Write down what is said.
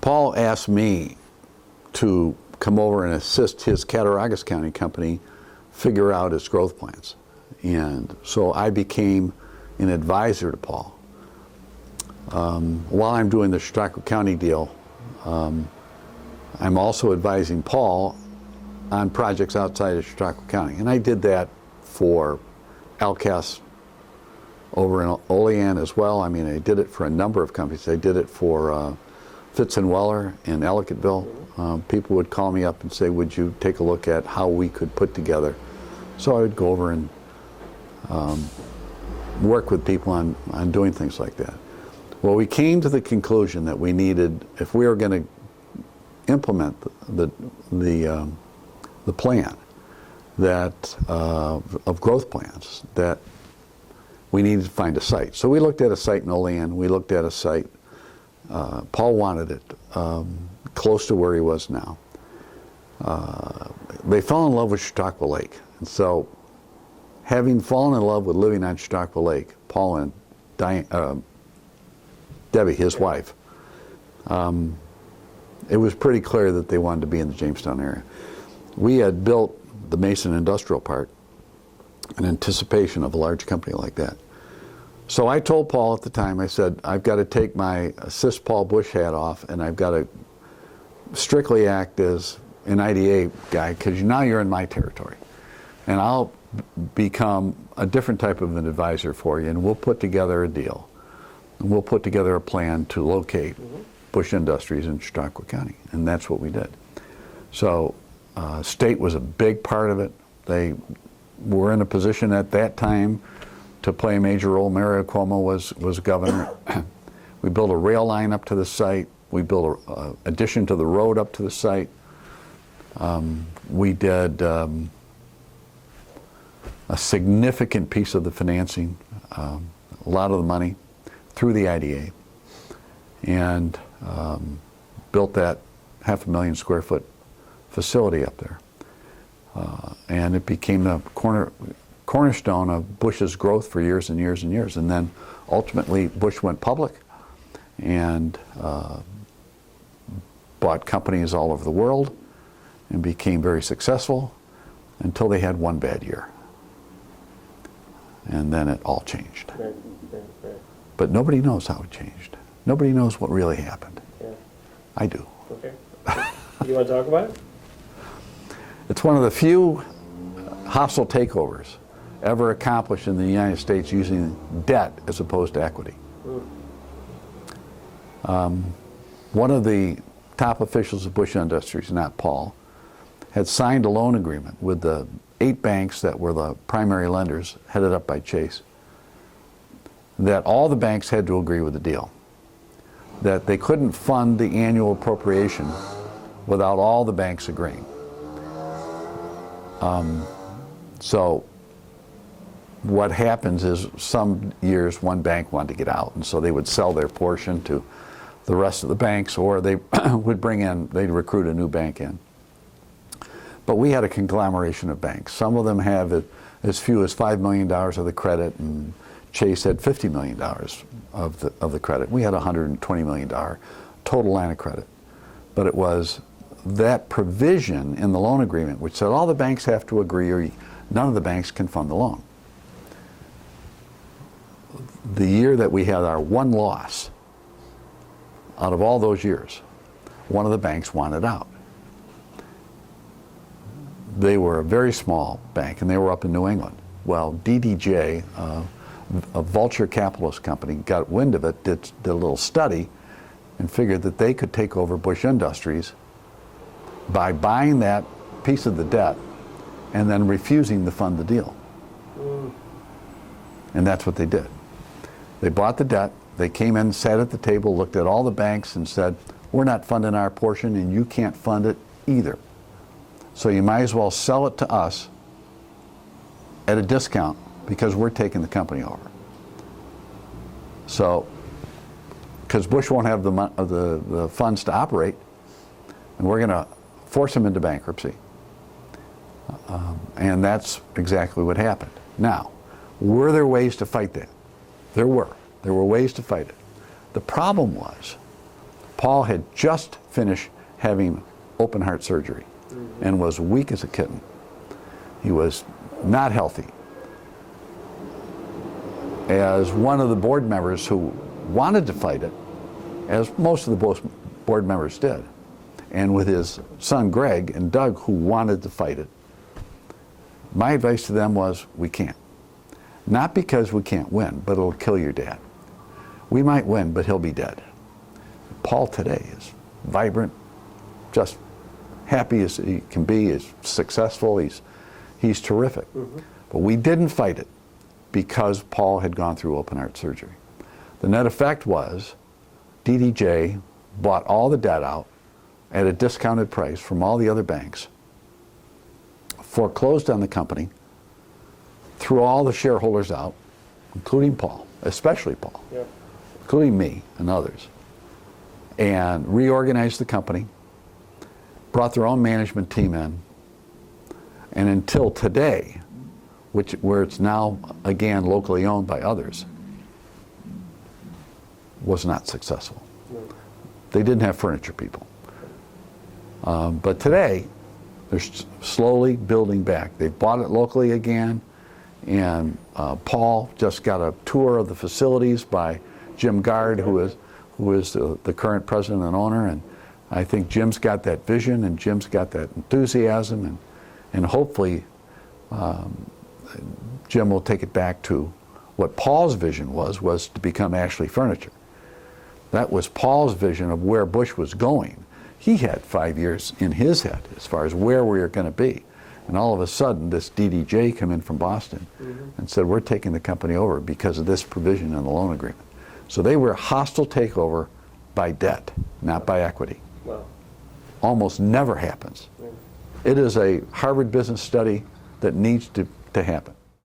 Paul asked me to come over and assist his Cattaraugus County company figure out its growth plans. And so I became an advisor to Paul. While I'm doing the Chautauqua County deal, I'm also advising Paul on projects outside of Chautauqua County. And I did that for Alcas over in Olean as well. I mean, I did it for a number of companies. I did it for Fitz and Weller in Ellicottville. People would call me up and say, would you take a look at how we could put together? So I would go over and work with people on doing things like that. Well, we came to the conclusion that we needed, if we were going to implement the plan that of growth plans, that we needed to find a site. So we looked at a site in Olean. We looked at a site. Paul wanted it close to where he was now. They fell in love with Chautauqua Lake, and so having fallen in love with living on Chautauqua Lake, Paul and Debbie, his wife, it was pretty clear that they wanted to be in the Jamestown area. We had built the Mason Industrial Park in anticipation of a large company like that. So I told Paul at the time, I said, I've got to take my assist Paul Bush hat off, and I've got to strictly act as an IDA guy, because now you're in my territory. And I'll become a different type of an advisor for you, and we'll put together a deal. And we'll put together a plan to locate Bush Industries in Chautauqua County, and that's what we did. So state was a big part of it. They were in a position at that time to play a major role. Mario Cuomo was governor. We built a rail line up to the site. We built an addition to the road up to the site. We did a significant piece of the financing, a lot of the money, through the IDA, and built that 500,000 square foot facility up there. And it became the cornerstone of Bush's growth for years and years and years. And then ultimately Bush went public and bought companies all over the world and became very successful until they had one bad year. And then it all changed. Right. But nobody knows how it changed. Nobody knows what really happened. Yeah. I do. Okay. You want to talk about it? It's one of the few hostile takeovers ever accomplished in the United States using debt as opposed to equity. One of the top officials of Bush Industries, not Paul, had signed a loan agreement with the 8 banks that were the primary lenders, headed up by Chase, that all the banks had to agree with the deal, that they couldn't fund the annual appropriation without all the banks agreeing. So what happens is some years one bank wanted to get out, and so they would sell their portion to the rest of the banks, or they would they'd recruit a new bank in. But we had a conglomeration of banks. Some of them have as few as $5 million of the credit, and Chase had $50 million of the credit. We had $120 million total line of credit. But it was that provision in the loan agreement which said all the banks have to agree or none of the banks can fund the loan. The year that we had our one loss out of all those years, one of the banks wanted out. They were a very small bank, and they were up in New England. Well, DDJ, a vulture capitalist company, got wind of it, did a little study, and figured that they could take over Bush Industries by buying that piece of the debt and then refusing to fund the deal. And that's what they did. They bought the debt, they came in, sat at the table, looked at all the banks and said, we're not funding our portion and you can't fund it either. So you might as well sell it to us at a discount because we're taking the company over. So, because Bush won't have the funds to operate, and we're going to force them into bankruptcy. And that's exactly what happened. Now, were there ways to fight that? There were. There were ways to fight it. The problem was Paul had just finished having open heart surgery and was weak as a kitten. He was not healthy. As one of the board members who wanted to fight it, as most of the board members did, and with his son Greg and Doug who wanted to fight it, my advice to them was, we can't. Not because we can't win, but it'll kill your dad. We might win, but he'll be dead. Paul today is vibrant, just happy as he can be, is successful, he's terrific. But we didn't fight it because Paul had gone through open heart surgery. The net effect was DDJ bought all the debt out at a discounted price from all the other banks, foreclosed on the company, threw all the shareholders out, including Paul, especially Paul, including me and others, and reorganized the company, brought their own management team in, and until today, where it's now again locally owned by others, was not successful. They didn't have furniture people. But today, they're slowly building back. They bought it locally again, and Paul just got a tour of the facilities by Jim Gard, who is the current president and owner, and I think Jim's got that vision and Jim's got that enthusiasm, and hopefully Jim will take it back to what Paul's vision was to become Ashley Furniture. That was Paul's vision of where Bush was going. He had 5 years in his head as far as where we were going to be. And all of a sudden, this DDJ came in from Boston and said, we're taking the company over because of this provision in the loan agreement. So they were a hostile takeover by debt, not by equity. Wow. Almost never happens. It is a Harvard business study that needs to happen.